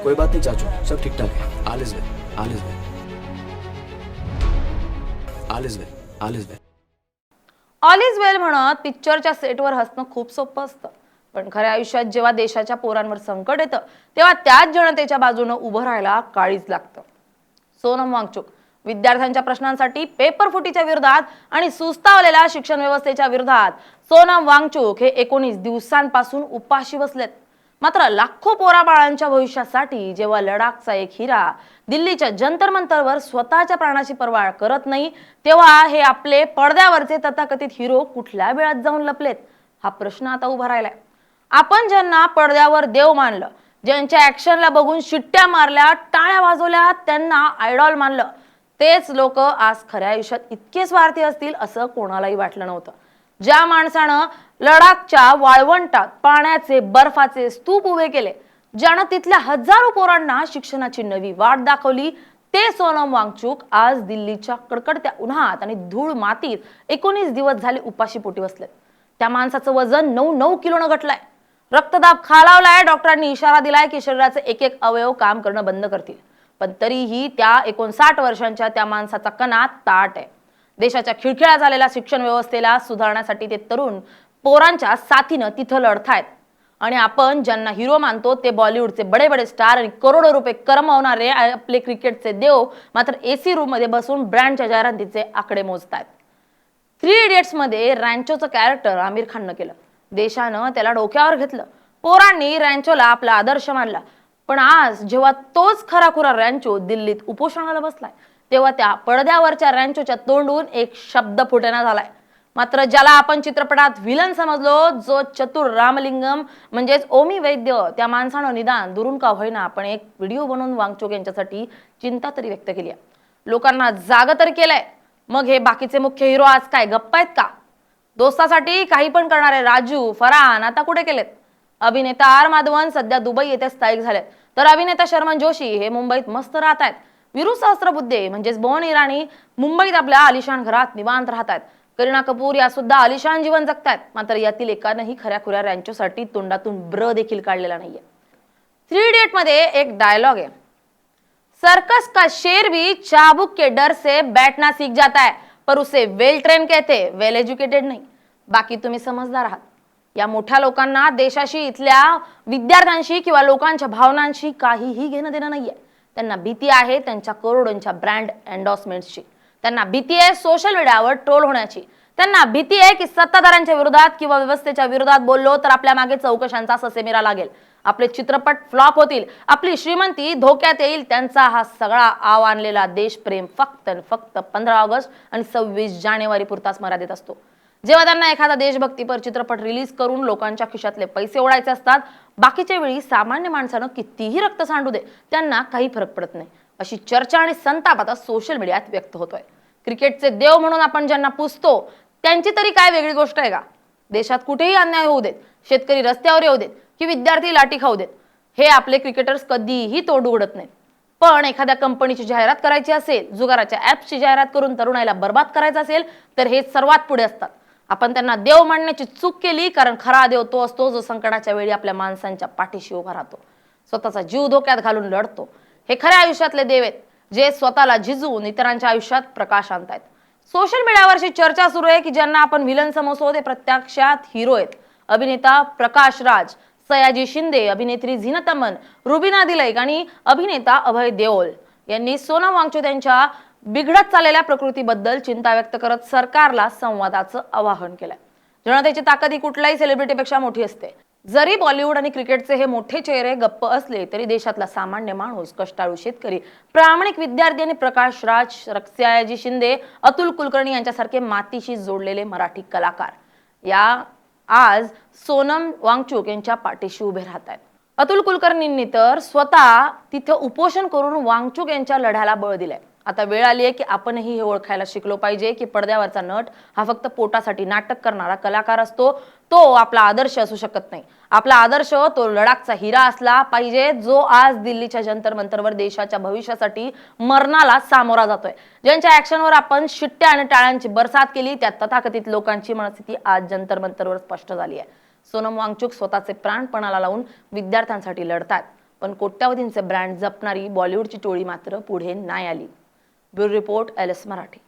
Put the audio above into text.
कोई बात नहीं चाचू, सब ठीक ठाक है. All is well, all is well, all is well, all is well. All is well म्हणत पिक्चरच्या सेटवर हसणं खूप सोपं असतं, पण खऱ्या आयुष्यात जेव्हा देशाच्या पोरांवर संकट येतं तेव्हा त्याच जनतेच्या बाजूने उभं राहायला काळीज लागतं. सोनम वांगचुक विद्यार्थ्यांच्या प्रश्नांसाठी पेपर फुटीच्या विरोधात आणि सुस्तावलेल्या शिक्षण व्यवस्थेच्या विरोधात सोनम वांगचुक हे 19 दिवसांपासून उपाशी बसलेत. मात्र लाखो पोराबाळांच्या भविष्यासाठी जेव्हा लडाखचा एक हिरा दिल्लीच्या जंतर मंतरवर स्वतःच्या प्राणाची पर्वा करत नाही, तेव्हा हे आपले पडद्यावरचे तथाकथित हिरो कुठल्या वेळात जाऊन लपलेत, हा प्रश्न आता उभा राहिलाय. आपण ज्यांना पडद्यावर देव मानलं, ज्यांच्या ऍक्शनला बघून शिट्ट्या मारल्या, टाळ्या वाजवल्या, त्यांना आयडॉल मानलं, तेच लोक आज खऱ्या आयुष्यात इतके स्वार्थी असतील असं कोणालाही वाटलं नव्हतं. ज्या माणसानं लडाखच्या वाळवंटात पाण्याचे बर्फाचे स्तूप उभे केले, ज्यानं तिथल्या हजारो पोरांना शिक्षणाची नवी वाट दाखवली, ते सोनम वांगचुक आज दिल्लीच्या कडकडत्या उन्हात आणि धूळ मातीत 19 दिवस झाले उपाशी पोटी बसलेत. त्या माणसाचं वजन 9 किलोनं घटलंय, रक्तदाब खालावलाय, डॉक्टरांनी इशारा दिलाय की शरीराचे एक एक अवयव काम करणं बंद करतील, पण तरीही त्या 59 वर्षांच्या त्या माणसाचा कणा ताट आहे. देशाच्या खिळखिळा झालेल्या शिक्षण व्यवस्थेला सुधारण्यासाठी ते तरुण पोरांच्या साथीनं तिथं लढतायत. आणि आपण ज्यांना हिरो मानतो ते बॉलिवूडचे बडे बडे स्टार आणि करोडो रुपये कमवणारे आपले क्रिकेटचे देव मात्र एसी रूम मध्ये बसून ब्रँडच्या जाहिरातीचे आकडे मोजतायत. 3 इडियट्स मध्ये रॅन्चोचं कॅरेक्टर आमिर खाननं केलं. देशानं त्याला डोक्यावर घेतलं, पोरांनी रॅन्चोला आपला आदर्श मानला. पण आज जेव्हा तोच खराखुरा रॅन्चो दिल्लीत उपोषणाला बसलाय, तेव्हा त्या पडद्यावरच्या रॅन्चोच्या तोंडून एक शब्द फुटेना झालाय. मात्र ज्याला आपण चित्रपटात व्हिलन समजलो, जो चतुर रामलिंगम म्हणजेच ओमी वैद्य, त्या माणसानं निदान दुरून का होईना पण एक व्हिडिओ बनवून वांगचुक यांच्यासाठी चिंता तरी व्यक्त केली आहे. लोकांना जाग तरी केलंय. मग हे बाकीचे मुख्य हिरो आज काय गप्प आहेत का? दोस्तासाठी काही पण करणारे राजू, फरहान आता कुठे गेलेत? अभिनेता आर माधवन सध्या दुबई येथे स्थायिक झालेत, तर अभिनेता शर्मन जोशी हे मुंबईत मस्त राहत आहेत. वीरू सहस्त्रबुद्धे म्हणजेच बोन इराणी मुंबईत आपल्या आलिशान घरात निवांत राहत आहेत. करीना कपूर या सुद्धा आलिशान जीवन जगतायत. मात्र यातील एकानंही खऱ्या खुऱ्या रॅन्चोसाठी तोंडातून ब्र देखील काढलेला नाहीये. 3 इडियट मध्ये एक डायलॉग आहे, सर्कस का शेर भी चाबुक के डर से बैठना सीख जाता है, पर उसे वेल ट्रेन कहते, वेल एज्युकेटेड नाही. बाकी तुम्ही समजदार आहात. या मोठ्या लोकांना देशाशी, इथल्या विद्यार्थ्यांशी किंवा लोकांच्या भावनांशी काहीही घेणं देणं नाहीये. त्यांना भीती आहे त्यांच्या करोडोंच्या ब्रँड एंडोर्समेंट्सची. त्यांना भीती आहे सोशल मीडियावर ट्रोल होण्याची. त्यांना भीती आहे की सत्ताधाऱ्यांच्या विरोधात किंवा व्यवस्थेच्या विरोधात बोललो तर आपल्या मागे चौकशांचा ससेमिरा लागेल, आपले चित्रपट फ्लॉप होतील, आपली श्रीमंती धोक्यात येईल. त्यांचा हा सगळा आव आणलेला देशप्रेम फक्त 15 ऑगस्ट आणि 26 जानेवारी पुरताच मर्यादित असतो. जेव्हा त्यांना एखादा देशभक्तीपर चित्रपट रिलीज करून लोकांच्या खिशातले पैसे ओढायचे असतात, बाकीच्या वेळी सामान्य माणसानं कितीही रक्त सांडू दे त्यांना काही फरक पडत नाही. अशी चर्चा आणि संताप आता सोशल मीडियात व्यक्त होतोय. क्रिकेटचे देव म्हणून आपण ज्यांना पुजतो त्यांची तरी काय वेगळी गोष्ट आहे का? देशात कुठेही अन्याय होऊ देत, शेतकरी रस्त्यावर येऊ देत की विद्यार्थी लाठी खाऊ देत, हे आपले क्रिकेटर्स कधीही तोंड उघडत नाहीत. पण एखाद्या कंपनीची जाहिरात करायची असेल, जुगाराच्या ऍप्सची जाहिरात करून तरुणाईला बर्बाद करायचं असेल तर हे सर्वात पुढे असतात. आपण त्यांना देव मानण्याची चूक केली, कारण खरा देव तो असतो जो संकटाच्या वेळी आपल्या माणसांच्या पाठीशी उभा राहतो, स्वतःचा जीव धोक्यात घालून लढतो. हे खऱ्या आयुष्यातले देव आहेत, जे स्वतःला झिजवून इतरांच्या आयुष्यात प्रकाश आणतायत. सोशल मीडियावरची चर्चा सुरू आहे की ज्यांना आपण व्हिलन समजतो ते प्रत्यक्षात हिरो आहेत. अभिनेता प्रकाश राज, सयाजी शिंदे, अभिनेत्री झीनत अमन, रुबिना दिलैक आणि अभिनेता अभय देओल यांनी सोनम वांगचुक यांच्या बिघडत चाललेल्या प्रकृतीबद्दल चिंता व्यक्त करत सरकारला संवादाचं आवाहन केलंय. जनतेची ताकद ही कुठल्याही सेलिब्रिटीपेक्षा मोठी असते. जरी बॉलिवूड आणि क्रिकेटचे हे मोठे चेहरे गप्प असले तरी देशातला सामान्य माणूस, कष्टाळू शेतकरी, प्रामाणिक विद्यार्थी आणि प्रकाश राज, सयाजी शिंदे, अतुल कुलकर्णी यांच्यासारखे मातीशी जोडलेले मराठी कलाकार या आज सोनम वांगचुक यांच्या पाठीशी उभे राहत आहेत. अतुल कुलकर्णींनी तर स्वतः तिथे उपोषण करून वांगचुक यांच्या लढ्याला बळ दिलंय. आता वेळ आली आहे की आपणही हे ओळखायला शिकलो पाहिजे की पडद्यावरचा नट हा फक्त पोटासाठी नाटक करणारा कलाकार असतो. तो आपला आदर्श असू शकत नाही. आपला आदर्श तो लडाखचा हिरा असला पाहिजे, जो आज दिल्लीच्या जंतर मंतरवर देशाच्या भविष्यासाठी मरणाला सामोरा जातोय. ज्यांच्या ऍक्शनवर आपण शिट्ट्या आणि टाळ्यांची बरसात केली, त्या तथाकथित लोकांची मनस्थिती आज जंतर मंतरवर स्पष्ट झाली आहे. सोनम वांगचुक स्वतःचे प्राण पणाला लावून विद्यार्थ्यांसाठी लढतात. पण कोट्यावधींचे ब्रँड जपणारी बॉलिवूडची टोळी मात्र पुढे नाही आली. Bureau report LS Marathi.